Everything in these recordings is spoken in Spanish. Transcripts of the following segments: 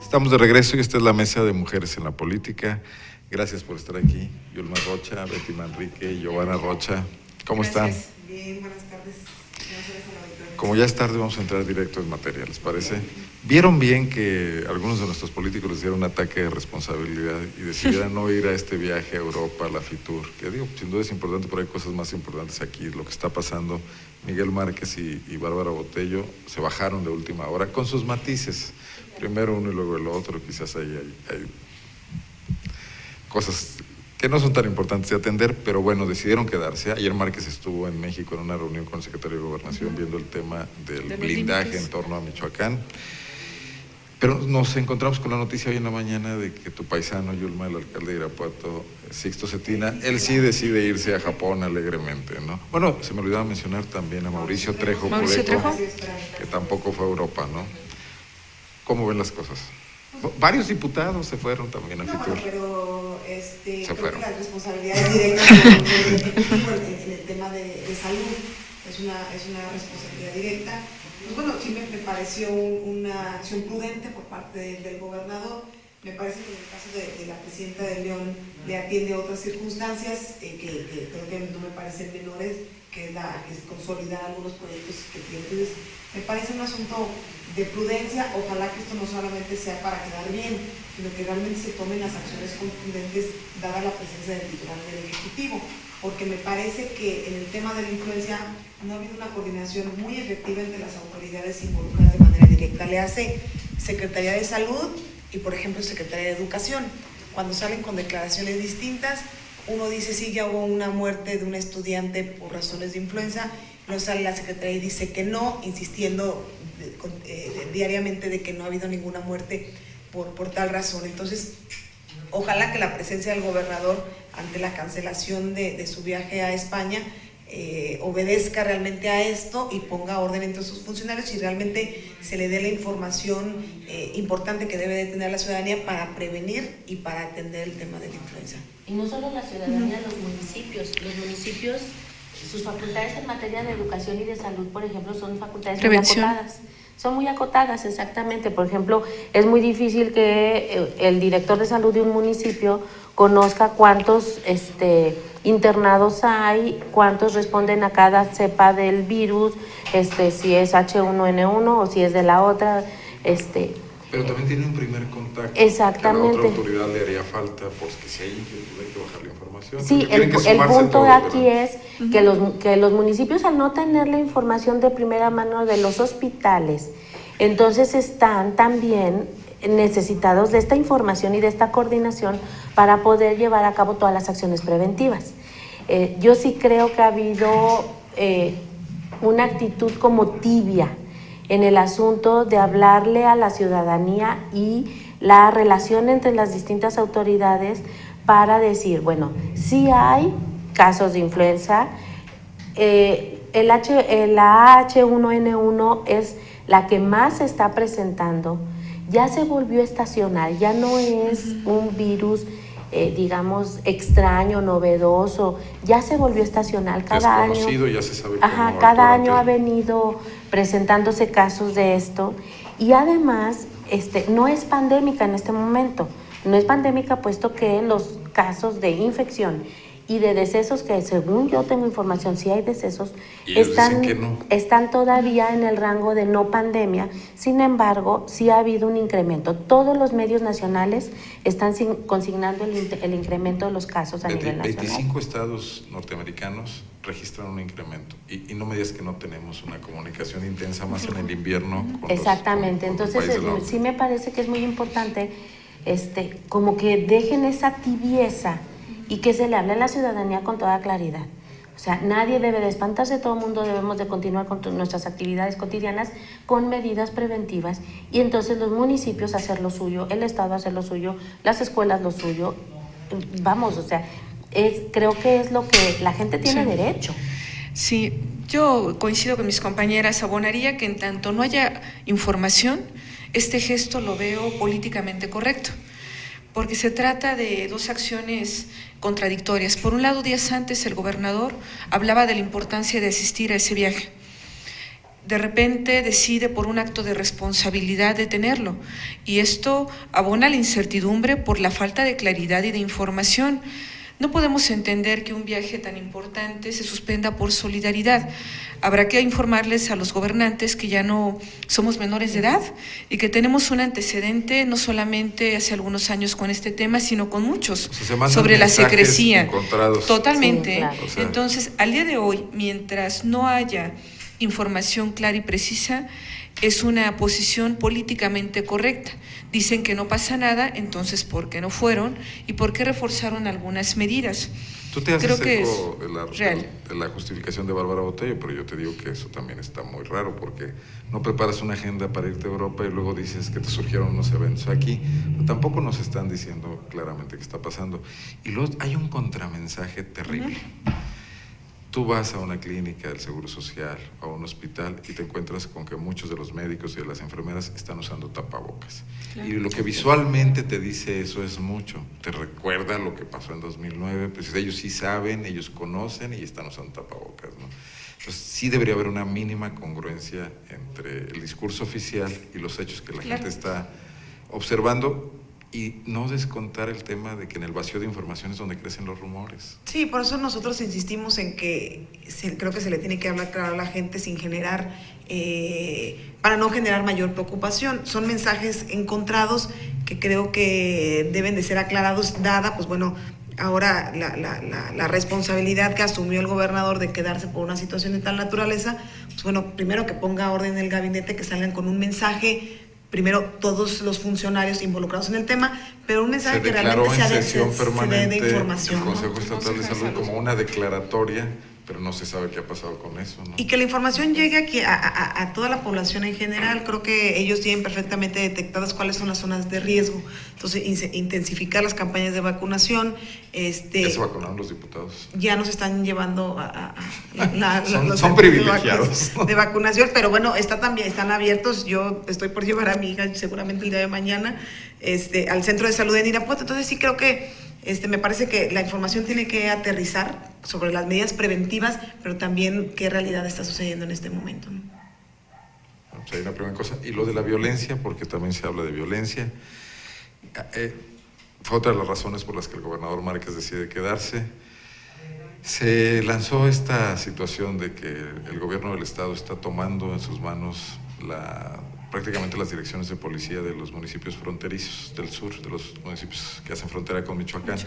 Estamos de regreso y esta es la mesa de Mujeres en la Política. Gracias por estar aquí. Yulma Rocha, Betty Manrique, Giovanna Rocha. ¿Cómo están? Bien, buenas tardes. Como ya es tarde, vamos a entrar directo en materia, ¿les parece? ¿Vieron bien que algunos de nuestros políticos les dieron un ataque de responsabilidad y decidieran no ir a este viaje a Europa, a la FITUR? Que digo, sin duda es importante, pero hay cosas más importantes aquí. Lo que está pasando, Miguel Márquez y Bárbara Botello se bajaron de última hora con sus matices. Primero uno y luego el otro, quizás hay cosas que no son tan importantes de atender, pero bueno, decidieron quedarse. Ayer Márquez estuvo en México en una reunión con el secretario de Gobernación viendo el tema del blindaje en torno a Michoacán. Pero nos encontramos con la noticia hoy en la mañana de que tu paisano, Yulma, el alcalde de Irapuato, Sixto Cetina, él sí decide irse a Japón alegremente, ¿no? Bueno, se me olvidaba mencionar también a Mauricio Trejo, que tampoco fue a Europa, ¿no? ¿Cómo ven las cosas? Varios diputados se fueron también a FITUR. Pero se fueron. Las responsabilidades directas del Ejecutivo en el tema de salud es una responsabilidad directa. Pues bueno, sí me pareció una acción prudente por parte del gobernador. Me parece que en el caso de la presidenta de León le atiende a otras circunstancias que creo que no me parecen menores, que es consolidar algunos proyectos que tiene. Entonces, me parece un asunto de prudencia. Ojalá que esto no solamente sea para quedar bien, sino que realmente se tomen las acciones contundentes dada la presencia del titular del Ejecutivo, porque me parece que en el tema de la influencia no ha habido una coordinación muy efectiva entre las autoridades involucradas de manera directa. Le hace Secretaría de Salud y, por ejemplo, Secretaría de Educación. Cuando salen con declaraciones distintas, uno dice sí, ya hubo una muerte de un estudiante por razones de influenza, luego sale la Secretaría y dice que no, insistiendo diariamente de que no ha habido ninguna muerte por tal razón. Entonces, ojalá que la presencia del gobernador ante la cancelación de su viaje a España obedezca realmente a esto y ponga orden entre sus funcionarios y realmente se le dé la información importante que debe de tener la ciudadanía para prevenir y para atender el tema de la influenza. Y no solo la ciudadanía, los municipios, sus facultades en materia de educación y de salud, por ejemplo, son facultades muy acotadas. Son muy acotadas, exactamente. Por ejemplo, es muy difícil que el director de salud de un municipio conozca cuántos internados hay, cuántos responden a cada cepa del virus, si es H1N1 o si es de la otra. Pero también tiene un primer contacto. Exactamente. Que a la otra autoridad le haría falta, porque si hay inquietud hay que bajar la información. Sí, el punto de aquí es que los municipios, al no tener la información de primera mano de los hospitales, entonces están también necesitados de esta información y de esta coordinación para poder llevar a cabo todas las acciones preventivas. Yo sí creo que ha habido una actitud como tibia en el asunto de hablarle a la ciudadanía y la relación entre las distintas autoridades para decir, bueno, sí hay casos de influenza, la H1N1 es la que más se está presentando, ya se volvió estacional, ya no es un virus digamos extraño, novedoso, ya se volvió estacional. Cada año, ya se sabe cada año ha venido presentándose casos de esto y además no es pandémica en este momento, no es pandémica puesto que los casos de infección y de decesos, que según yo tengo información, sí hay decesos, están todavía en el rango de no pandemia. Sin embargo, sí ha habido un incremento. Todos los medios nacionales están consignando el incremento de los casos a nivel nacional. 25 estados norteamericanos registran un incremento. Y no me digas que no tenemos una comunicación intensa más en el invierno. Exactamente. Entonces, sí me parece que es muy importante como que dejen esa tibieza y que se le hable a la ciudadanía con toda claridad. O sea, nadie debe de espantarse, todo el mundo debemos de continuar con nuestras actividades cotidianas con medidas preventivas y entonces los municipios hacer lo suyo, el Estado hacer lo suyo, las escuelas lo suyo. Vamos, o sea, creo que es lo que la gente tiene derecho. Sí, yo coincido con mis compañeras, abonaría que en tanto no haya información, este gesto lo veo políticamente correcto, porque se trata de dos acciones contradictorias. Por un lado, días antes el gobernador hablaba de la importancia de asistir a ese viaje. de repente decide por un acto de responsabilidad detenerlo, y esto abona la incertidumbre por la falta de claridad y de información. No podemos entender que un viaje tan importante se suspenda por solidaridad. Habrá que informarles a los gobernantes que ya no somos menores de edad y que tenemos un antecedente no solamente hace algunos años con este tema, sino con muchos, sobre la secrecía. Encontrados. Totalmente. Sí, claro. O sea, Entonces, al día de hoy, mientras no haya información clara y precisa, es una posición políticamente correcta. Dicen que no pasa nada, entonces ¿por qué no fueron? ¿Y por qué reforzaron algunas medidas? Tú te haces Creo que eco es real. de la justificación de Bárbara Botello, pero yo te digo que eso también está muy raro, porque no preparas una agenda para irte a Europa y luego dices que te surgieron unos eventos aquí. Tampoco nos están diciendo claramente qué está pasando. Y luego hay un contramensaje terrible. Tú vas a una clínica del Seguro Social o a un hospital y te encuentras con que muchos de los médicos y de las enfermeras están usando tapabocas. Claro. Y lo que visualmente te dice eso es mucho. Te recuerda lo que pasó en 2009, pues ellos sí saben, ellos conocen y están usando tapabocas, ¿no? Entonces sí debería haber una mínima congruencia entre el discurso oficial y los hechos que la gente está observando. Y no descontar el tema de que en el vacío de información es donde crecen los rumores. Sí, por eso nosotros insistimos en que creo que se le tiene que hablar claro a la gente sin generar, para no generar mayor preocupación. Son mensajes encontrados que creo que deben de ser aclarados, dada, pues bueno, ahora la responsabilidad que asumió el gobernador de quedarse por una situación de tal naturaleza. Pues bueno, primero que ponga orden en el gabinete, que salgan con un mensaje. Primero, todos los funcionarios involucrados en el tema, pero un mensaje que realmente se dé de información. El Consejo ¿no? Estatal de Salud como una declaratoria, pero no se sabe qué ha pasado con eso, ¿no? Y que la información llegue aquí a toda la población en general. Creo que ellos tienen perfectamente detectadas cuáles son las zonas de riesgo. Entonces, intensificar las campañas de vacunación. Ya se vacunaron los diputados. Ya nos están llevando son privilegiados de vacunación, pero bueno, están abiertos. Yo estoy por llevar a mi hija seguramente el día de mañana al centro de salud en Irapuato. Entonces sí creo que me parece que la información tiene que aterrizar sobre las medidas preventivas, pero también qué realidad está sucediendo en este momento, ¿no? Pues hay una primera cosa. Y lo de la violencia, porque también se habla de violencia. Fue otra de las razones por las que el gobernador Márquez decide quedarse. Se lanzó esta situación de que el gobierno del estado está tomando en sus manos prácticamente las direcciones de policía de los municipios fronterizos del sur, de los municipios que hacen frontera con Michoacán.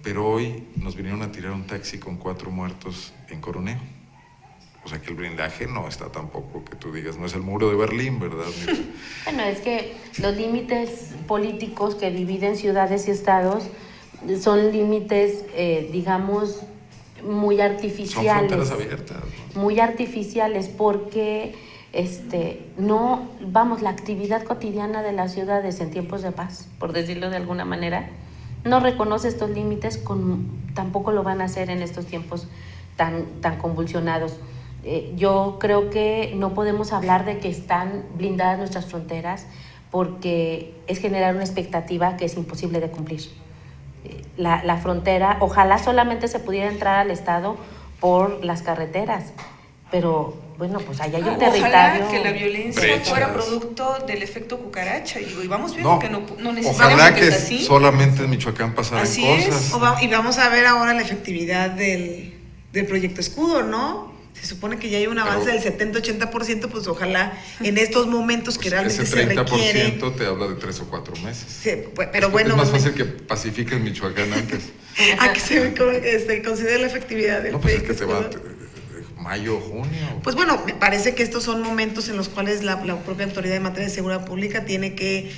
Pero hoy nos vinieron a tirar un taxi con 4 muertos en Coroneo. O sea que el blindaje no está tampoco, que tú digas, no es el muro de Berlín, ¿verdad? Bueno, es que los límites políticos que dividen ciudades y estados son límites, digamos, muy artificiales. Son fronteras abiertas, ¿no? Muy artificiales porque no, vamos, la actividad cotidiana de las ciudades en tiempos de paz, por decirlo de alguna manera, no reconoce estos límites, tampoco lo van a hacer en estos tiempos tan convulsionados. Yo creo que no podemos hablar de que están blindadas nuestras fronteras porque es generar una expectativa que es imposible de cumplir. La frontera, ojalá solamente se pudiera entrar al estado por las carreteras, pero bueno, pues allá hay un territorio. Ojalá que la violencia fuera producto del efecto cucaracha, y vamos viendo que no necesariamente ojalá que es así. solamente en Michoacán pasaran así cosas. Y vamos a ver ahora la efectividad del proyecto Escudo, ¿no? Se supone que ya hay un avance del 70-80%, pues ojalá en estos momentos que realmente ese 30% se requiere. te habla de 3 o 4 meses. Sí, pero bueno. Es más fácil que pacifiquen Michoacán antes. A que se considere la efectividad del proyecto. Pues es que se va mayo, junio. Pues bueno, me parece que estos son momentos en los cuales la propia autoridad en materia de seguridad pública tiene que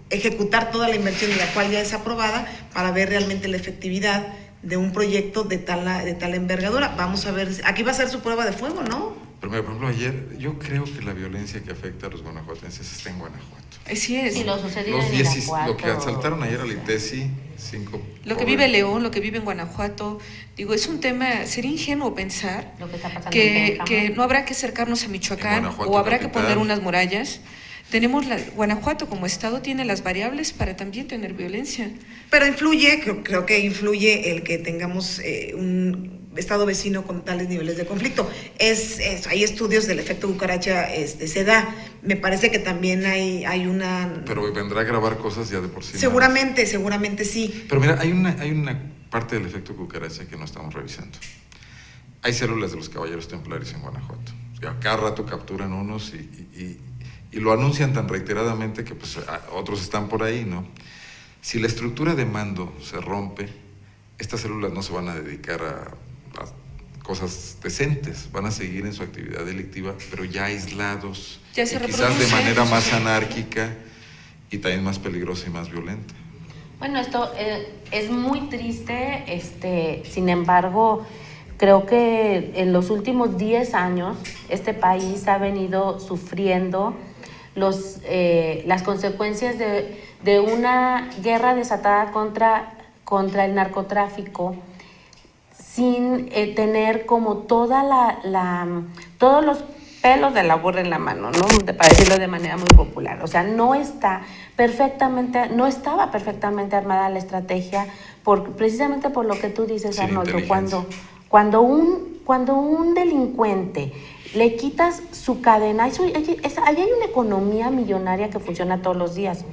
ejecutar toda la inversión de la cual ya es aprobada para ver realmente la efectividad de un proyecto de tal envergadura. Vamos a ver, aquí va a ser su prueba de fuego, ¿no? Pero por ejemplo, ayer, yo creo que la violencia que afecta a los guanajuatenses está en Guanajuato. Así es. Y lo sucedido en Irapuato. Lo que asaltaron ayer al ITESI, 5. Lo que vive León, lo que vive en Guanajuato, digo, es un tema, sería ingenuo pensar que no habrá que acercarnos a Michoacán o habrá que poner unas murallas. Guanajuato como estado tiene las variables para también tener violencia. Pero creo que influye el que tengamos estado vecino con tales niveles de conflicto. Hay estudios del efecto cucaracha, se da. Me parece que también hay una... Pero vendrá a grabar cosas ya de por sí. Seguramente sí. Pero mira, hay una parte del efecto cucaracha que no estamos revisando. Hay células de los caballeros templarios en Guanajuato. O sea, cada rato capturan unos y lo anuncian tan reiteradamente que pues otros están por ahí, ¿no? Si la estructura de mando se rompe, estas células no se van a dedicar a cosas decentes, van a seguir en su actividad delictiva, pero ya aislados, ya se y quizás de manera más anárquica y también más peligrosa y más violenta. Bueno, esto es muy triste, sin embargo, creo que en los últimos 10 años este país ha venido sufriendo las consecuencias de una guerra desatada contra el narcotráfico, sin tener como todos los pelos de la burra en la mano, ¿no? Para decirlo de manera muy popular. O sea, no estaba perfectamente armada la estrategia, precisamente por lo que tú dices, Arnoldo, cuando un delincuente le quitas su cadena, ahí hay una economía millonaria que funciona todos los días.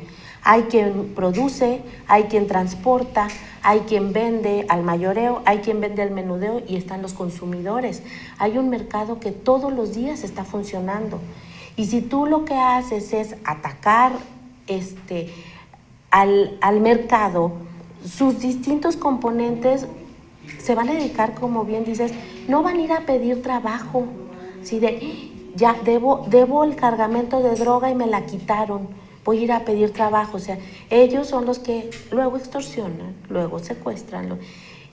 Hay quien produce, hay quien transporta, hay quien vende al mayoreo, hay quien vende al menudeo y están los consumidores. Hay un mercado que todos los días está funcionando. Y si tú lo que haces es atacar al mercado, sus distintos componentes se van a dedicar, como bien dices, no van a ir a pedir trabajo. ¿Sí? Ya debo el cargamento de droga y me la quitaron. Voy a ir a pedir trabajo. O sea, ellos son los que luego extorsionan, luego secuestran.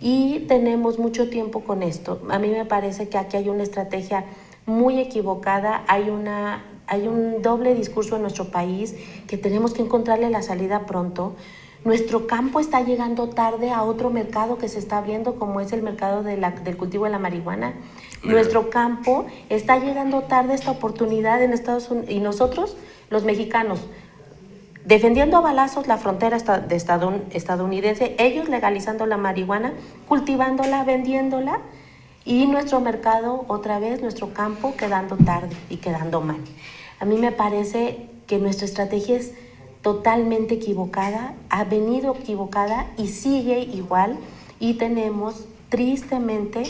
Y tenemos mucho tiempo con esto. A mí me parece que aquí hay una estrategia muy equivocada, hay un doble discurso en nuestro país que tenemos que encontrarle la salida pronto. Nuestro campo está llegando tarde a otro mercado que se está abriendo, como es el mercado del cultivo de la marihuana. Nuestro campo está llegando tarde a esta oportunidad en Estados Unidos, y nosotros, los mexicanos, defendiendo a balazos la frontera estadounidense, ellos legalizando la marihuana, cultivándola, vendiéndola, y nuestro mercado, otra vez, nuestro campo quedando tarde y quedando mal. A mí me parece que nuestra estrategia es totalmente equivocada, ha venido equivocada y sigue igual, y tenemos tristemente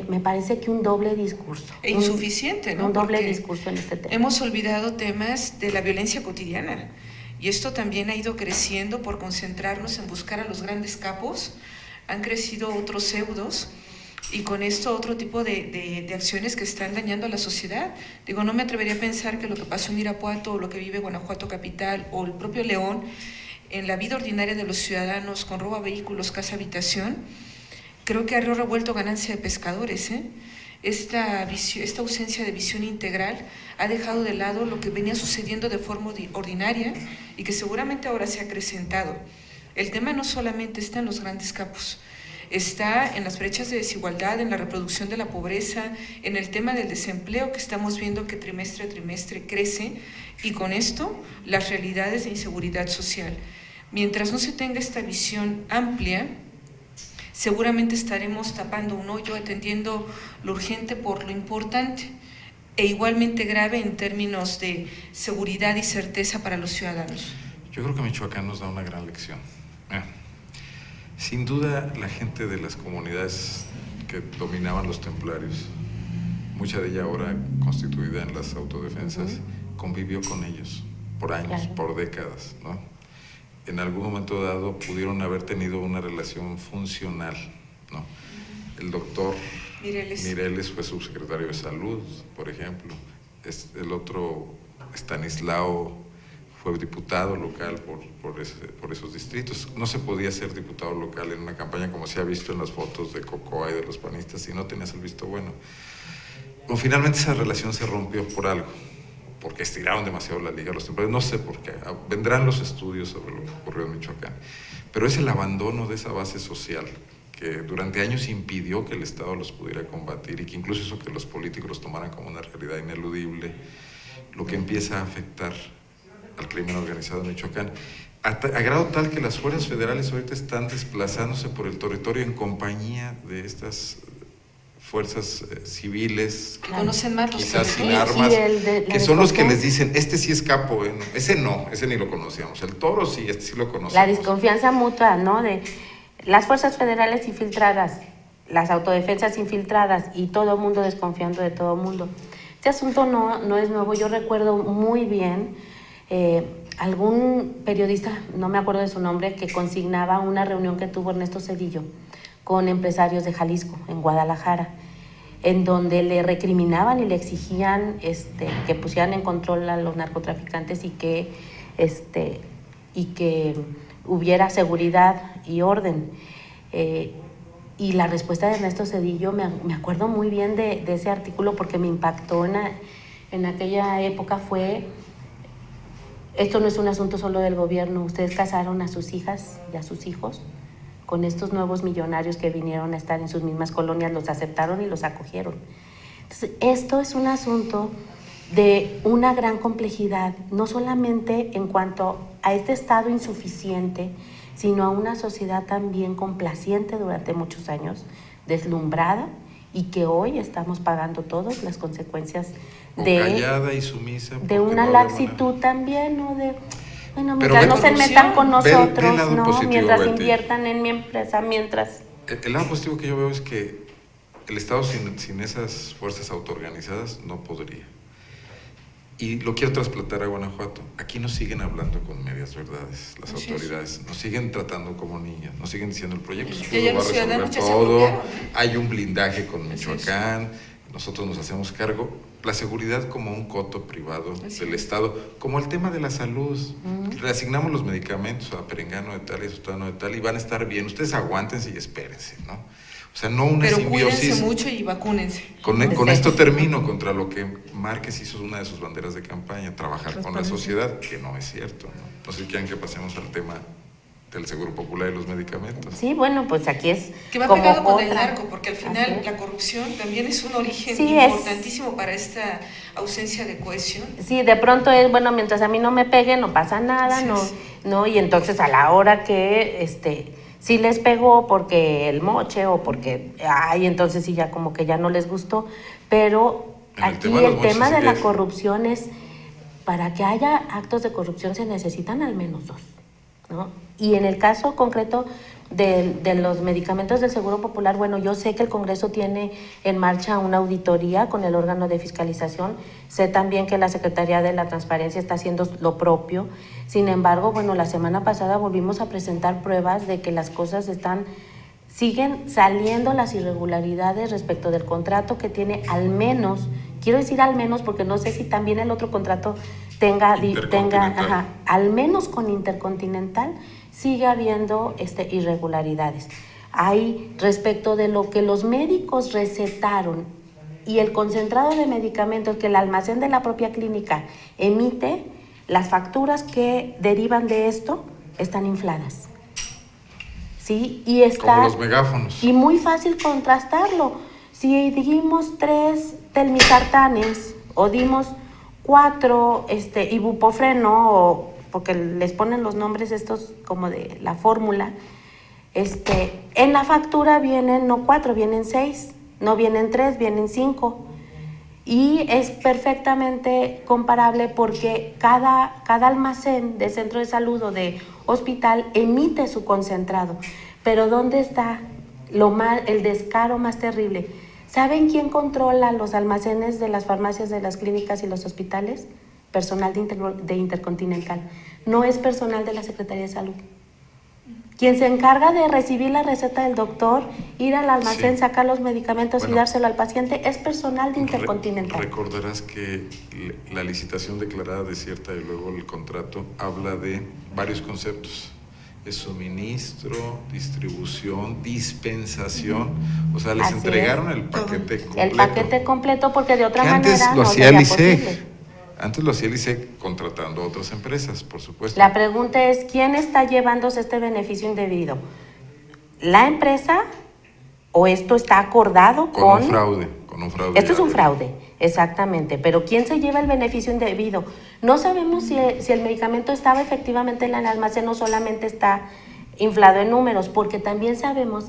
me parece que un doble discurso. E insuficiente, ¿no? Un doble Porque discurso en este tema. Hemos olvidado temas de la violencia cotidiana, y esto también ha ido creciendo por concentrarnos en buscar a los grandes capos. Han crecido otros pseudos, y con esto otro tipo de acciones que están dañando a la sociedad. Digo, no me atrevería a pensar que lo que pasó en Irapuato, o lo que vive Guanajuato capital, o el propio León, en la vida ordinaria de los ciudadanos, con robo a vehículos, casa, habitación, creo que a río revuelto ganancia de pescadores, ¿eh? Esta ausencia de visión integral ha dejado de lado lo que venía sucediendo de forma ordinaria y que seguramente ahora se ha acrecentado. El tema no solamente está en los grandes capos, está en las brechas de desigualdad, en la reproducción de la pobreza, en el tema del desempleo, que estamos viendo que trimestre a trimestre crece, y con esto las realidades de inseguridad social. Mientras no se tenga esta visión amplia, seguramente estaremos tapando un hoyo, atendiendo lo urgente por lo importante, e igualmente grave en términos de seguridad y certeza para los ciudadanos. Yo creo que Michoacán nos da una gran lección. Sin duda, la gente de las comunidades que dominaban los templarios, mucha de ella ahora constituida en las autodefensas, convivió con ellos por años, por décadas, ¿no? En algún momento dado pudieron haber tenido una relación funcional, ¿no? El doctor Mireles fue subsecretario de Salud, por ejemplo. El otro, Estanislao, fue diputado local por esos distritos. No se podía ser diputado local en una campaña, como se ha visto en las fotos de Cocoa y de los panistas, si no tenías el visto bueno. Pero finalmente esa relación se rompió por algo, porque estiraron demasiado la liga los templarios, no sé por qué. Vendrán los estudios sobre lo que ocurrió en Michoacán, pero es el abandono de esa base social que durante años impidió que el Estado los pudiera combatir, y que incluso hizo que los políticos los tomaran como una realidad ineludible, lo que empieza a afectar al crimen organizado en Michoacán, a grado tal que las fuerzas federales ahorita están desplazándose por el territorio en compañía de estas fuerzas civiles, Que conocen más los quizás sin territorios. armas, Sí, que son los que les dicen, este sí es capo, ¿eh? Ese no, ese ni lo conocíamos, el Toro sí, este sí lo conocemos. La desconfianza mutua, ¿no? De las fuerzas federales infiltradas, las autodefensas infiltradas y todo el mundo desconfiando de todo el mundo. Este asunto no es nuevo. Yo recuerdo muy bien algún periodista, no me acuerdo de su nombre, que consignaba una reunión que tuvo Ernesto Zedillo con empresarios de Jalisco, en Guadalajara, en donde le recriminaban y le exigían que pusieran en control a los narcotraficantes y que hubiera seguridad y orden. Y la respuesta de Ernesto Zedillo, me acuerdo muy bien de ese artículo porque me impactó en aquella época, fue: esto no es un asunto solo del gobierno, ustedes casaron a sus hijas y a sus hijos con estos nuevos millonarios que vinieron a estar en sus mismas colonias, los aceptaron y los acogieron. Entonces, esto es un asunto de una gran complejidad, no solamente en cuanto a este Estado insuficiente, sino a una sociedad también complaciente durante muchos años, deslumbrada, y que hoy estamos pagando todos las consecuencias callada y sumisa, de una laxitud también, ¿no? Bueno, pero mientras no se metan con nosotros, ve el lado ¿no? positivo, Mientras Betty. inviertan en mi empresa, mientras... El lado positivo que yo veo es que el Estado sin esas fuerzas autoorganizadas no podría. Y lo quiero trasplantar a Guanajuato. Aquí nos siguen hablando con medias verdades las autoridades, nos siguen tratando como niños, nos siguen diciendo el proyecto Que ya va a los resolver ciudadanos ya se todo, apropiaron. hay un blindaje con Michoacán, nosotros nos hacemos cargo. La seguridad como un coto privado del Estado, como el tema de la salud. Le asignamos los medicamentos a perengano de tal y a sutano de tal y van a estar bien. Ustedes aguántense y espérense, ¿no? O sea, no una Pero simbiosis. cuídense mucho y vacúnense. Con esto termino contra lo que Márquez hizo una de sus banderas de campaña, trabajar con la sociedad, que no es cierto, ¿no? No sé si quieren que pasemos al tema del Seguro Popular y los medicamentos. Sí, bueno, pues aquí es Que va como pegado con el otra. narco, porque al final la corrupción también es un origen Sí, importantísimo para esta ausencia de cohesión. Sí, de pronto es, bueno, mientras a mí no me pegue, no pasa nada, Así es. no, y entonces a la hora que sí les pegó porque el moche o porque, entonces sí ya como que ya no les gustó, pero aquí el tema de la corrupción es, para que haya actos de corrupción se necesitan al menos 2, ¿no? Y en el caso concreto de los medicamentos del Seguro Popular, bueno, yo sé que el Congreso tiene en marcha una auditoría con el órgano de fiscalización, sé también que la Secretaría de la Transparencia está haciendo lo propio. Sin embargo, bueno, la semana pasada volvimos a presentar pruebas de que las cosas siguen saliendo las irregularidades respecto del contrato que tiene al menos, quiero decir al menos porque no sé si también el otro contrato tenga al menos con Intercontinental, sigue habiendo irregularidades. Hay respecto de lo que los médicos recetaron y el concentrado de medicamentos que el almacén de la propia clínica emite, las facturas que derivan de esto están infladas. ¿Sí? Y está, como los megáfonos. Y muy fácil contrastarlo. Si dimos 3 telmisartanes o dimos 4 ibuprofeno, porque les ponen los nombres estos como de la fórmula, en la factura vienen no 4, vienen 6, no vienen 3, vienen 5. Y es perfectamente comparable porque cada almacén de centro de salud o de hospital emite su concentrado. Pero ¿dónde está el descaro más terrible? ¿Saben quién controla los almacenes de las farmacias, de las clínicas y los hospitales? Personal de Intercontinental. No es personal de la Secretaría de Salud. Quien se encarga de recibir la receta del doctor, ir al almacén, sacar los medicamentos y dárselo al paciente, es personal de Intercontinental. Recordarás que la licitación declarada desierta y luego el contrato habla de varios conceptos. Es suministro, distribución, dispensación. O sea, les entregaron el paquete completo. El paquete completo, porque de otra manera manera no sería posible. posible. Antes lo hacía el ISEC contratando a otras empresas, por supuesto. La pregunta es, ¿quién está llevándose este beneficio indebido? ¿La empresa o esto está acordado con...? Un fraude. Esto es un fraude, exactamente. Pero ¿quién se lleva el beneficio indebido? No sabemos si el medicamento estaba efectivamente en el almacén o solamente está inflado en números, porque también sabemos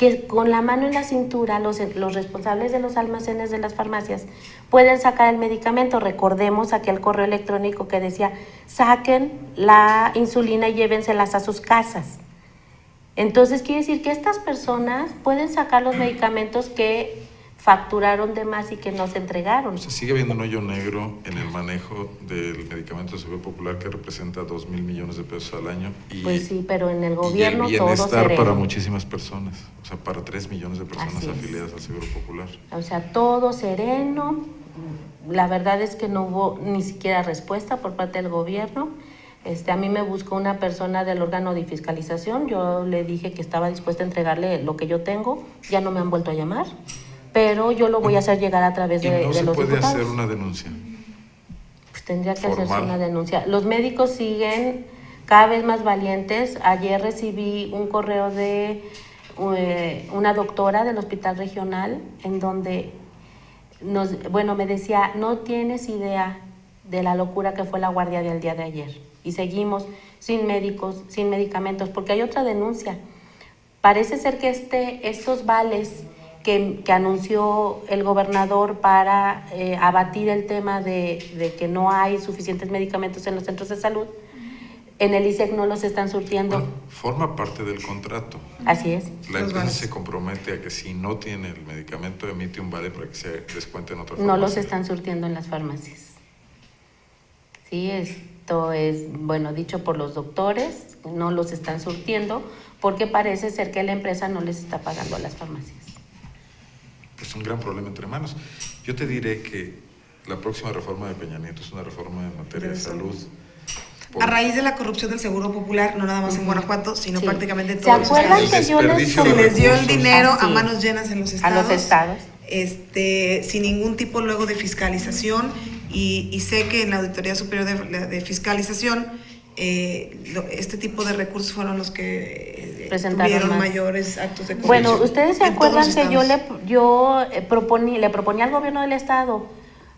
que con la mano en la cintura los responsables de los almacenes de las farmacias pueden sacar el medicamento. Recordemos aquel correo electrónico que decía, saquen la insulina y llévenselas a sus casas. Entonces quiere decir que estas personas pueden sacar los medicamentos que facturaron de más y que no se entregaron. O sea, sigue habiendo un hoyo negro en el manejo del medicamento de Seguro Popular que representa 2,000 millones de pesos al año. Y, pues sí, pero en el gobierno y el todo bienestar sereno. para muchísimas personas, o sea, para 3 millones de personas Así es. afiliadas al Seguro Popular. O sea, todo sereno. La verdad es que no hubo ni siquiera respuesta por parte del gobierno. A mí me buscó una persona del órgano de fiscalización. Yo le dije que estaba dispuesta a entregarle lo que yo tengo. Ya no me han vuelto a llamar. Pero yo lo voy a hacer llegar a través de los diputados. ¿Y no se puede hacer una denuncia? Pues tendría que formal. hacerse una denuncia. Los médicos siguen cada vez más valientes. Ayer recibí un correo de una doctora del hospital regional en donde me decía, no tienes idea de la locura que fue la guardia del día de ayer. Y seguimos sin médicos, sin medicamentos, porque hay otra denuncia. Parece ser que estos vales que anunció el gobernador para abatir el tema de que no hay suficientes medicamentos en los centros de salud, en el ISEC no los están surtiendo. Bueno, forma parte del contrato. Así es. La empresa se compromete a que si no tiene el medicamento, emite un vale para que se descuente en otra farmacia. No los están surtiendo en las farmacias. Sí, esto es, dicho por los doctores, no los están surtiendo porque parece ser que la empresa no les está pagando a las farmacias. Es un gran problema entre manos. Yo te diré que la próxima reforma de Peña Nieto es una reforma en materia de salud. A raíz de la corrupción del Seguro Popular, no nada más en Guanajuato, sino sí. prácticamente en ¿Se todos los acuerdan estados. que yo les Desperdicio Se de les dio el recursos. dinero Así a es. manos llenas en los A estados. los estados. Sin ningún tipo luego de fiscalización y sé que en la Auditoría Superior de Fiscalización este tipo de recursos fueron los que tuvieron mayores actos de corrupción. Bueno, ustedes se en todos acuerdan los que yo estados. le proponía al gobierno del estado,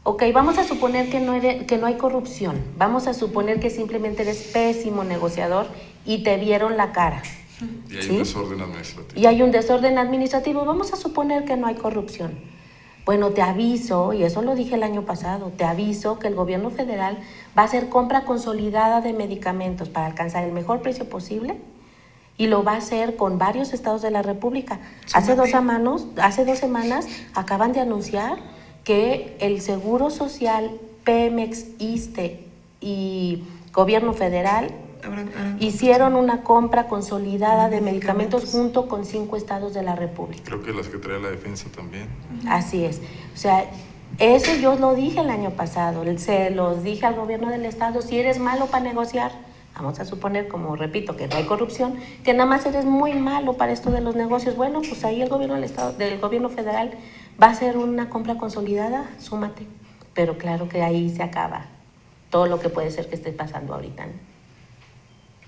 ok, vamos a suponer que no hay corrupción, vamos a suponer que simplemente eres pésimo negociador y te vieron la cara. Y hay ¿sí? un desorden administrativo. Y hay un desorden administrativo, vamos a suponer que no hay corrupción. Bueno, te aviso, y eso lo dije el año pasado, te aviso que el gobierno federal va a hacer compra consolidada de medicamentos para alcanzar el mejor precio posible y lo va a hacer con varios estados de la República. Hace dos semanas acaban de anunciar que el Seguro Social, Pemex, ISSSTE y Gobierno Federal hicieron una compra consolidada de medicamentos junto con 5 estados de la República. Creo que la Secretaría de la Defensa también. Así es. O sea, eso yo lo dije el año pasado, se los dije al gobierno del estado, si eres malo para negociar, vamos a suponer, como repito, que no hay corrupción, que nada más eres muy malo para esto de los negocios, bueno, pues ahí el gobierno del estado, del gobierno federal va a hacer una compra consolidada, súmate. Pero claro que ahí se acaba todo lo que puede ser que esté pasando ahorita, ¿no?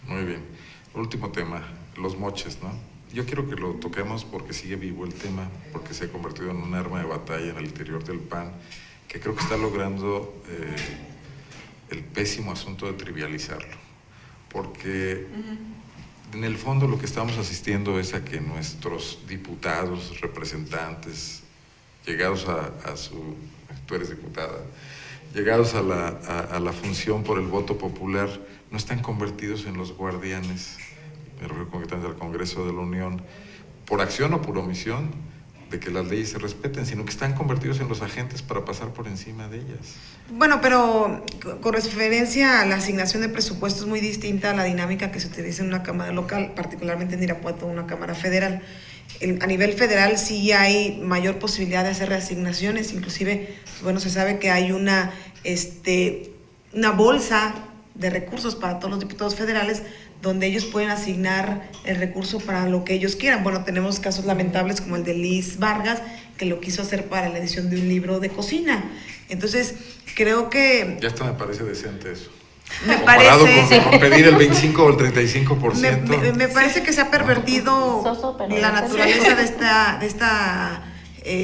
Muy bien. Último tema, los moches, ¿no? Yo quiero que lo toquemos porque sigue vivo el tema, porque se ha convertido en un arma de batalla en el interior del PAN, que creo que está logrando el pésimo asunto de trivializarlo. Porque en el fondo lo que estamos asistiendo es a que nuestros diputados, representantes, llegados a su... tú eres diputada, llegados a la función por el voto popular, no están convertidos en los guardianes, me refiero concretamente al Congreso de la Unión, por acción o por omisión, de que las leyes se respeten, sino que están convertidos en los agentes para pasar por encima de ellas. Bueno, pero con referencia a la asignación de presupuestos es muy distinta a la dinámica que se utiliza en una Cámara local, particularmente en Irapuato, una Cámara federal. A nivel federal sí hay mayor posibilidad de hacer reasignaciones, inclusive, bueno, se sabe que hay una bolsa de recursos para todos los diputados federales donde ellos pueden asignar el recurso para lo que ellos quieran. Bueno, tenemos casos lamentables como el de Liz Vargas, que lo quiso hacer para la edición de un libro de cocina. Entonces, creo que... Ya hasta me parece decente eso. Me comparado parece... con pedir el 25 o el 35%. Me parece que se ha pervertido la naturaleza de esta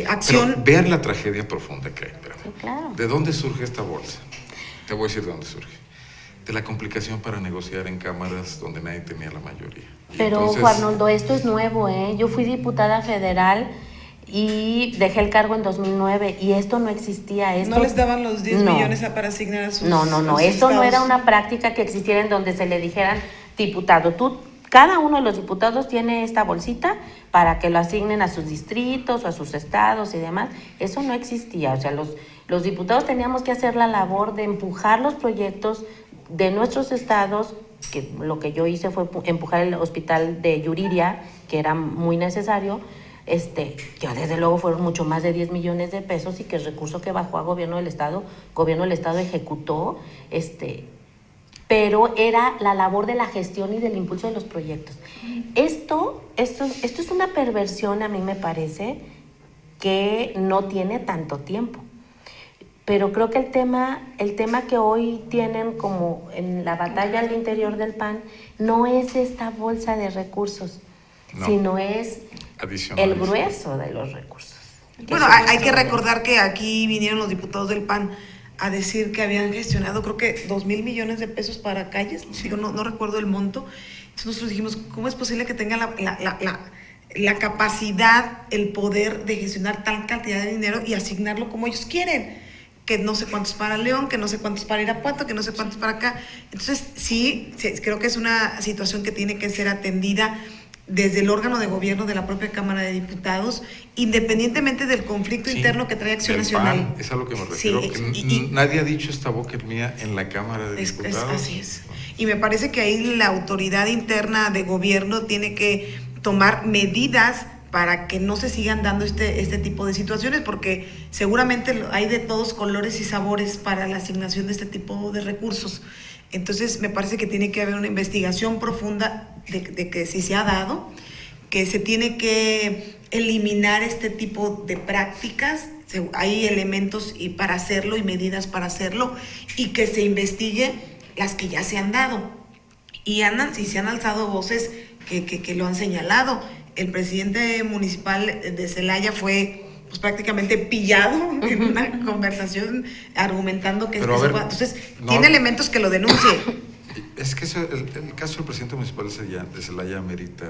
acción. Pero vean la tragedia profunda que hay. Sí, claro. ¿De dónde surge esta bolsa? Te voy a decir de dónde surge. de la complicación para negociar en cámaras donde nadie tenía la mayoría. Y pero, entonces, Juan Arnoldo, esto es nuevo, ¿eh? Yo fui diputada federal y dejé el cargo en 2009 y esto no existía. Esto, ¿No les daban los 10 no. millones para asignar a sus No, a sus esto no era estados? una práctica que existiera en donde se le dijeran, diputado, cada uno de los diputados tiene esta bolsita para que lo asignen a sus distritos o a sus estados y demás. Eso no existía, o sea, los diputados teníamos que hacer la labor de empujar los proyectos de nuestros estados, que lo que yo hice fue empujar el hospital de Yuriria, que era muy necesario, que desde luego fueron mucho más de 10 millones de pesos y que el recurso que bajó a gobierno del estado ejecutó, pero era la labor de la gestión y del impulso de los proyectos. Esto es una perversión, a mí me parece, que no tiene tanto tiempo. Pero creo que el tema que hoy tienen como en la batalla al interior del PAN no es esta bolsa de recursos, sino es el grueso de los recursos. Bueno, hay que recordar que aquí vinieron los diputados del PAN a decir que habían gestionado, creo que 2,000 millones de pesos para calles, digo, no recuerdo el monto. Entonces nosotros dijimos, ¿cómo es posible que tengan la capacidad, el poder de gestionar tal cantidad de dinero y asignarlo como ellos quieren? Que no sé cuántos para León, que no sé cuántos para Irapuato, que no sé cuántos para acá. Entonces, sí, creo que es una situación que tiene que ser atendida desde el órgano de gobierno de la propia Cámara de Diputados, independientemente del conflicto interno que trae Acción Nacional. PAN, es a lo que me refiero, que nadie ha dicho esta boca es mía en la Cámara de Diputados. Así es. Y me parece que ahí la autoridad interna de gobierno tiene que tomar medidas para que no se sigan dando este tipo de situaciones, porque seguramente hay de todos colores y sabores para la asignación de este tipo de recursos. Entonces, me parece que tiene que haber una investigación profunda de que si se ha dado, que se tiene que eliminar este tipo de prácticas, hay elementos para hacerlo y medidas para hacerlo, y que se investigue las que ya se han dado. Y si se han alzado voces que lo han señalado. El presidente municipal de Celaya fue pues prácticamente pillado en una conversación argumentando que entonces tiene elementos que lo denuncie. Es que el caso del presidente municipal de Celaya amerita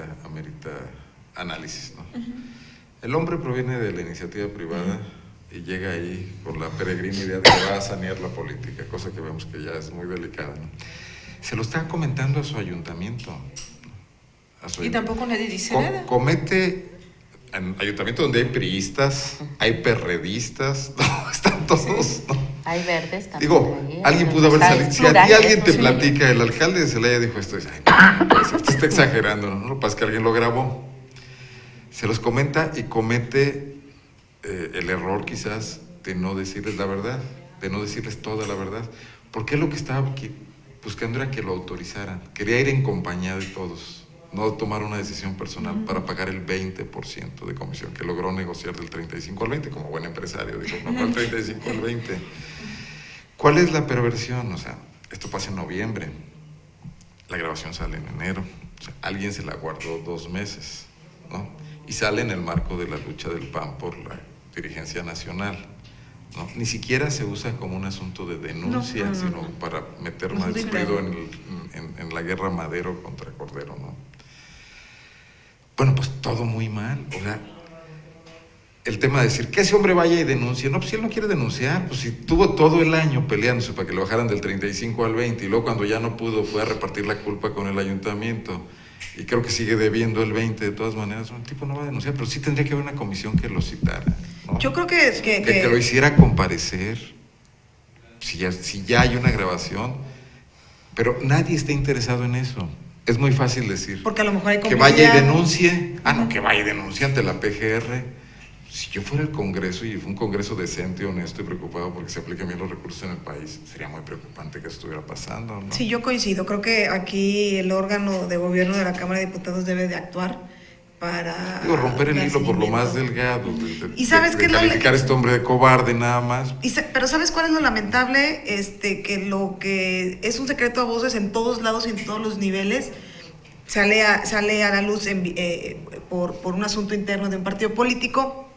análisis, ¿no? El hombre proviene de la iniciativa privada y llega ahí con la peregrina idea de que va a sanear la política, cosa que vemos que ya es muy delicada, ¿no? Se lo está comentando a su ayuntamiento. Y tampoco nadie dice nada. Comete en ayuntamiento donde hay priistas, hay perredistas, no, están todos, ¿no? Hay verdes también. Digo, alguien pudo haber salido. Si a ti alguien te platica, el alcalde de Celaya dijo esto, usted está exagerando, ¿no? Lo que pasa es que alguien lo grabó. Se los comenta y comete el error quizás de no decirles la verdad, de no decirles toda la verdad. Porque lo que estaba buscando era que lo autorizaran. Quería ir en compañía de todos. No tomar una decisión personal para pagar el 20% de comisión, que logró negociar del 35 al 20, como buen empresario, dijo, no, el 35 al 20. ¿Cuál es la perversión? O sea, esto pasa en noviembre, la grabación sale en enero, o sea, alguien se la guardó 2 meses, ¿no? Y sale en el marco de la lucha del PAN por la dirigencia nacional, ¿no? Ni siquiera se usa como un asunto de denuncia, sino para meter más ruido en la guerra Madero contra Cordero, ¿no? Bueno, pues todo muy mal. O sea, el tema de decir que ese hombre vaya y denuncie. No, pues si él no quiere denunciar, pues si tuvo todo el año peleándose para que lo bajaran del 35 al 20 y luego cuando ya no pudo fue a repartir la culpa con el ayuntamiento y creo que sigue debiendo el 20 de todas maneras, el tipo no va a denunciar, pero sí tendría que haber una comisión que lo citara, ¿no? Yo creo que lo hiciera comparecer, si ya hay una grabación, pero nadie está interesado en eso. Es muy fácil decir. Porque a lo mejor hay que vaya y denuncie. Que vaya y denuncie ante la PGR. Si yo fuera el Congreso y fue un Congreso decente, honesto y preocupado porque se apliquen bien los recursos en el país, sería muy preocupante que estuviera pasando, ¿no? Sí, yo coincido. Creo que aquí el órgano de gobierno de la Cámara de Diputados debe de actuar para romper el hilo por lo más delgado, ¿Y sabes qué calificar a este hombre de cobarde nada más. Pero ¿sabes cuál es lo lamentable? Que lo que es un secreto a voces en todos lados y en todos los niveles sale a la luz por un asunto interno de un partido político,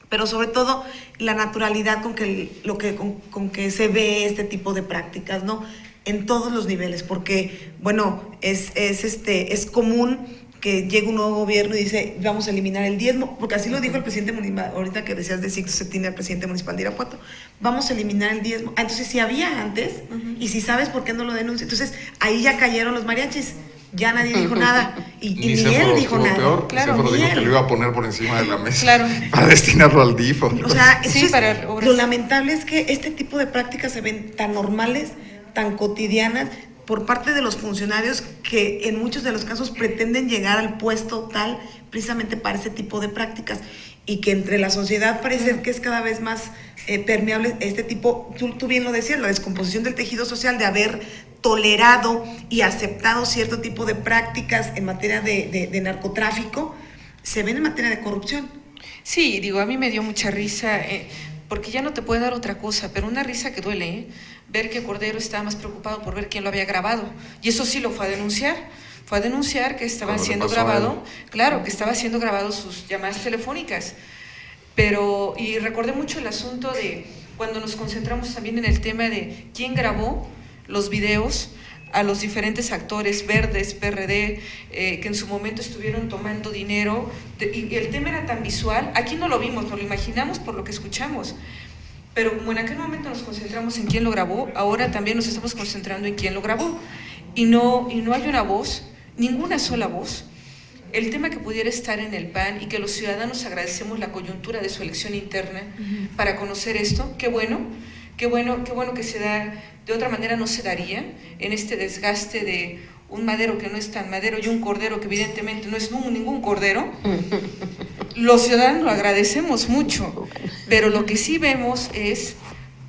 pero sobre todo la naturalidad con que se ve este tipo de prácticas, ¿no? en todos los niveles, porque, bueno, es común que llegue un nuevo gobierno y dice, vamos a eliminar el diezmo, porque así lo dijo el presidente municipal, ahorita que decías de Sixto Cetina, el presidente municipal de Irapuato, vamos a eliminar el diezmo. Entonces, si había antes, y si sabes por qué no lo denuncia, entonces ahí ya cayeron los mariachis, ya nadie dijo nada, y ni él dijo nada. Peor, claro, Céforo dijo él. que lo iba a poner por encima de la mesa Claro. para destinarlo al DIF. O sea, Sí, para obras. lo lamentable es que este tipo de prácticas se ven tan normales, tan cotidianas, por parte de los funcionarios que en muchos de los casos pretenden llegar al puesto tal precisamente para ese tipo de prácticas, y que entre la sociedad parece que es cada vez más permeable este tipo, tú bien lo decías, la descomposición del tejido social de haber tolerado y aceptado cierto tipo de prácticas en materia de narcotráfico, se ven en materia de corrupción. Sí, digo, a mí me dio mucha risa, porque ya no te puede dar otra cosa, pero una risa que duele, ver que Cordero estaba más preocupado por ver quién lo había grabado, y eso sí lo fue a denunciar que estaba siendo grabado, claro, que estaba siendo grabado sus llamadas telefónicas, pero, y recordé mucho el asunto de cuando nos concentramos también en el tema de quién grabó los videos a los diferentes actores verdes, PRD, que en su momento estuvieron tomando dinero, y el tema era tan visual, aquí no lo vimos, no lo imaginamos por lo que escuchamos, pero como en aquel momento nos concentramos en quién lo grabó, ahora también nos estamos concentrando en quién lo grabó, y no hay una voz, ninguna sola voz. El tema que pudiera estar en el PAN y que los ciudadanos agradecemos la coyuntura de su elección interna para conocer esto, qué bueno que se da, de otra manera no se daría en este desgaste de un madero que no es tan madero y un cordero que evidentemente no es ningún cordero. Los ciudadanos lo agradecemos mucho, pero lo que sí vemos es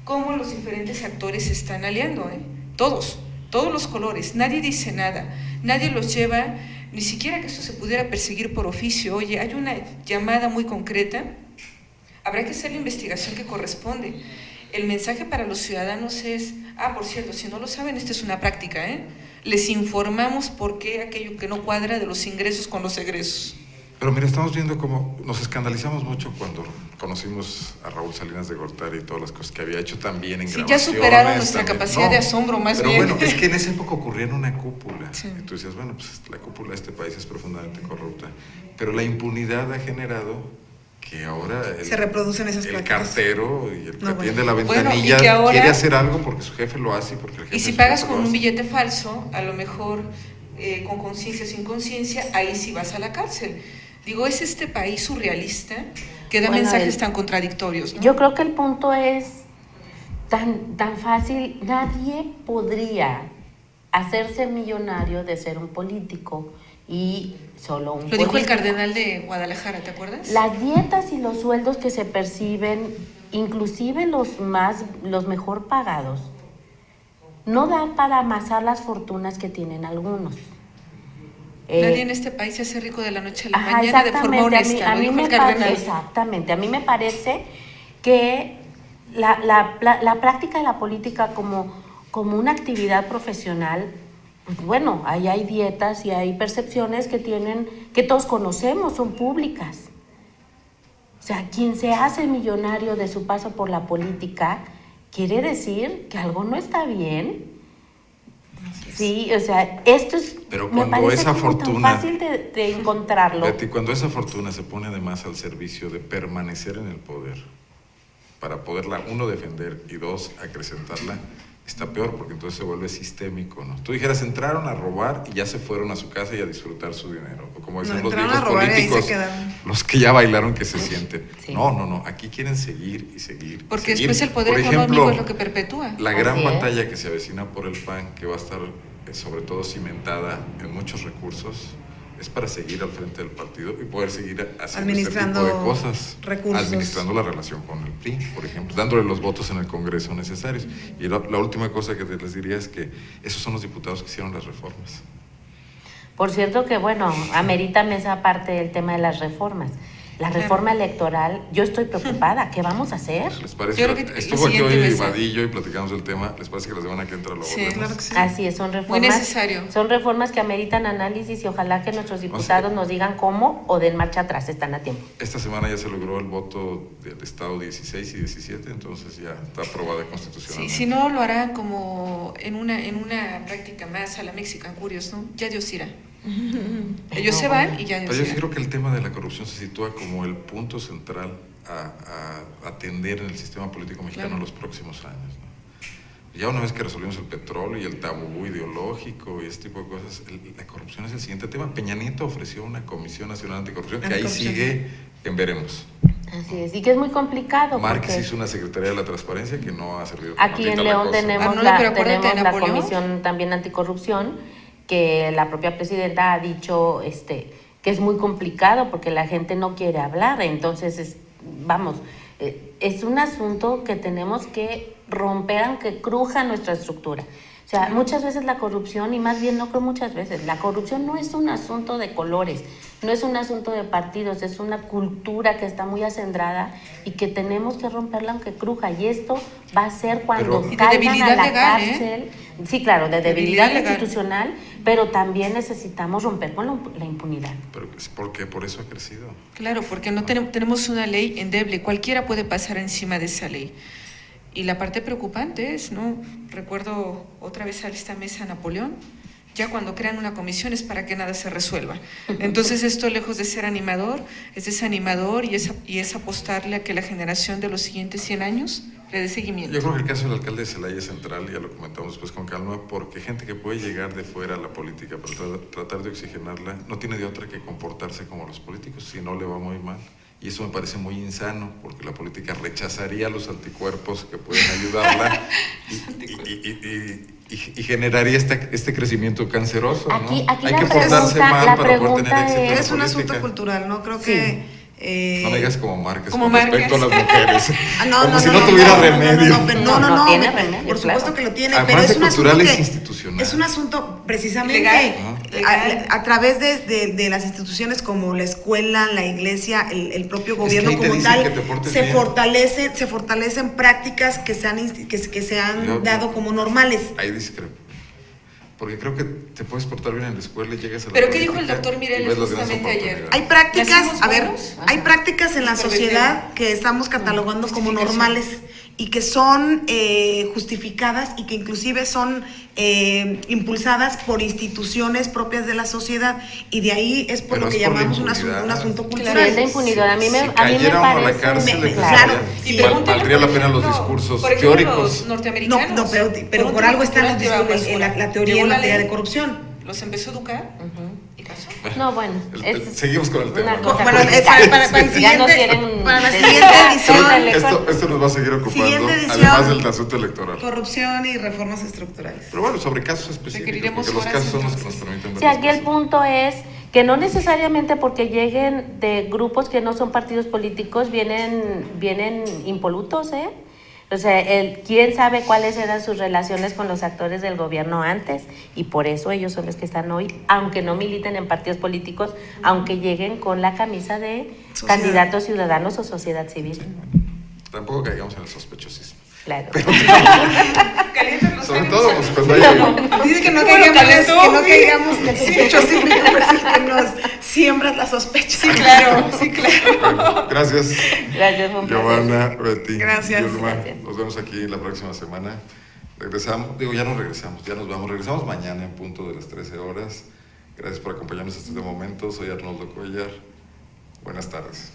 cómo los diferentes actores se están aliando, todos los colores, nadie dice nada, nadie los lleva, ni siquiera que esto se pudiera perseguir por oficio. Oye, hay una llamada muy concreta, habrá que hacer la investigación que corresponde. El mensaje para los ciudadanos es, por cierto, si no lo saben, esta es una práctica, les informamos por qué aquello que no cuadra de los ingresos con los egresos. Pero mira, estamos viendo cómo nos escandalizamos mucho cuando conocimos a Raúl Salinas de Gortari y todas las cosas que había hecho también en grabaciones. Ya superaron nuestra capacidad de asombro, más pero bien. Pero bueno, es que en esa época ocurría en una cúpula. Sí. Y tú decías, bueno, pues la cúpula de este país es profundamente corrupta. Pero la impunidad ha generado que ahora se reproducen esas prácticas. El cartero y el que atiende la Bueno, ventanilla y que ahora, quiere hacer algo porque su jefe lo hace y porque el jefe. Y si pagas con un billete falso, a lo mejor con conciencia, sin conciencia, ahí sí vas a la cárcel. Digo, es este país surrealista que da mensajes tan contradictorios, ¿no? Yo creo que el punto es tan fácil. Nadie podría hacerse millonario de ser un político y solo un político. Lo dijo el cardenal de Guadalajara, ¿te acuerdas? Las dietas y los sueldos que se perciben, inclusive los mejor pagados, no dan para amasar las fortunas que tienen algunos. Nadie en este país se hace rico de la noche a la mañana de forma honesta, a mí me exactamente, a mí me parece que la práctica de la política como una actividad profesional, pues bueno, ahí hay dietas y hay percepciones que todos conocemos, son públicas. O sea, quien se hace millonario de su paso por la política, quiere decir que algo no está bien. Sí, o sea, esto es. Pero me cuando parece esa como fortuna, tan fácil de encontrarlo. Betty, cuando esa fortuna se pone además al servicio de permanecer en el poder, para poderla, uno, defender y dos, acrecentarla, está peor porque entonces se vuelve sistémico, ¿no? Tú dijeras, entraron a robar y ya se fueron a su casa y a disfrutar su dinero. O como dicen los viejos políticos, los que ya bailaron que se sienten. Sí. No, aquí quieren seguir y seguir. Porque y seguir. después el poder económico es lo que perpetúa. La gran batalla que se avecina por el PAN, que va a estar sobre todo cimentada en muchos recursos, es para seguir al frente del partido y poder seguir haciendo este tipo de cosas, administrando la relación con el PRI, por ejemplo, dándole los votos en el Congreso necesarios. Y la última cosa que les diría es que esos son los diputados que hicieron las reformas. Por cierto que, bueno, amerita esa parte del tema de las reformas. La Claro. reforma electoral, yo estoy preocupada. ¿Qué vamos a hacer? ¿Les parece? Yo creo que Estuvo aquí siguiente hoy vez- Vadillo y platicamos del tema. ¿Les parece que la semana que entra lo Sí, volvemos? Claro que sí. Así es, son reformas. Muy necesario. Son reformas que ameritan análisis y ojalá que nuestros diputados nos digan cómo o den marcha atrás, están a tiempo. Esta semana ya se logró el voto del Estado 16 y 17, entonces ya está aprobada Sí, constitucionalmente. si no lo harán como en una práctica más a la Mexican Curious, ¿no? Ya Dios irá. Ellos se van y ya Dios Pero yo sí irá. creo que el tema de la corrupción se sitúa como el punto central a atender en el sistema político mexicano Claro. en los próximos años, ¿no? Ya una vez que resolvimos el petróleo y el tabú ideológico y este tipo de cosas, la corrupción es el siguiente tema. Peña Nieto ofreció una Comisión Nacional Anticorrupción que ahí Anticorrupción. sigue en veremos. Así es, y que es muy complicado. Márquez porque hizo una Secretaría de la Transparencia que no ha servido para aquí en la León cosa. tenemos, Ah, no, pero acuérdate, tenemos la Napoleón. Comisión también Anticorrupción, que la propia presidenta ha dicho que es muy complicado porque la gente no quiere hablar. Entonces, es un asunto que tenemos que romper aunque cruja nuestra estructura. O sea, muchas veces la corrupción, y más bien no creo muchas veces, la corrupción no es un asunto de colores, no es un asunto de partidos, es una cultura que está muy acendrada y que tenemos que romperla aunque cruja. Y esto va a ser cuando Pero- Y de caigan debilidad a la legal, ¿eh? cárcel. Sí, claro, de Debilidad debilidad legal. institucional, pero también necesitamos romper con la impunidad. Pero porque por eso ha crecido. Claro, porque no tenemos una ley endeble, cualquiera puede pasar encima de esa ley. Y la parte preocupante es, ¿no? Recuerdo otra vez a esta mesa Napoleón, ya cuando crean una comisión es para que nada se resuelva. Entonces esto, lejos de ser animador, es desanimador y es apostarle a que la generación de los siguientes 100 años le dé seguimiento. Yo creo que el caso del alcalde de Celaya es central, ya lo comentamos después con calma, porque gente que puede llegar de fuera a la política para tratar de oxigenarla, no tiene de otra que comportarse como los políticos, si no le va muy mal. Y eso me parece muy insano, porque la política rechazaría los anticuerpos que pueden ayudarla y generaría este crecimiento canceroso, ¿no? Aquí Hay la que portarse pregunta- mal la para poder pregunta tener éxito en la Es un asunto política. cultural, ¿no? Creo Sí. que... No me digas como Márquez, Como con respecto a las Márquez. mujeres. No, como no, si no, no, no, tuviera no, remedio. No tiene remedio, por supuesto claro. que lo tiene, Además pero de es un asunto cultural, que es institucional. es un asunto precisamente Legal. a través de las instituciones como la escuela, la iglesia, el propio Es gobierno que ahí te como dicen tal, que te portes se bien. fortalecen prácticas que se han Yo- dado como normales. Ahí discrepo. Porque creo que te puedes portar bien en la escuela y llegas a la ¿Pero qué dijo el política doctor y Mireles ves las grandes justamente ayer? oportunidades. Hay prácticas, ¿Nacimos a ver, buenos? hay prácticas en la Por sociedad que estamos catalogando como Justificación. normales y que son justificadas y que inclusive son impulsadas por instituciones propias de la sociedad, y de ahí es por Pero lo que es por la llamamos un impunidad. asunto Sí, cultural. es la impunidad. A mí me cayera uno a la parece... cárcel, Me- entonces claro. ya Y pregúntale, valdría la por pena los ejemplo, discursos por ejemplo, teóricos. los norteamericanos. Pero un por tema algo están los cultural discursos, lleva la teoría Llegó en la materia ley, de corrupción. Los empezó a educar y pasó. No, bueno. Seguimos con el tema. Una ¿no? cosa Bueno, complicada. para el Ya no siguiente- quieren para la dedicar siguiente a- edición- Órale, Esto nos va a seguir ocupando, Siguiente edición. además del asunto electoral. Corrupción y reformas estructurales. Pero bueno, sobre casos específicos, Requeriremos porque los horas, casos son los que nos entonces. permiten ver Sí, las aquí el cosas. punto es que no necesariamente porque lleguen de grupos que no son partidos políticos vienen impolutos, ¿eh? O sea, quién sabe cuáles eran sus relaciones con los actores del gobierno antes, y por eso ellos son los que están hoy, aunque no militen en partidos políticos, aunque lleguen con la camisa de Sociedad. candidatos ciudadanos o sociedad civil. Tampoco caigamos en el sospechosismo. Claro. Calientan los Sobre ánimos. todo, pues cuando hay... Dice que no Bueno, calentó. caigamos en el sospechosismo, que nos siembras la sospecha. Sí, claro, sí, claro. Bueno, gracias. Gracias, fue un placer. Giovanna, Betty, Gracias. Yulma. Gracias. Nos vemos aquí la próxima semana. Regresamos, ya no regresamos, ya nos vamos. Regresamos mañana en punto de las 13 horas. Gracias por acompañarnos hasta este momento. Soy Arnoldo Cuellar. Buenas tardes.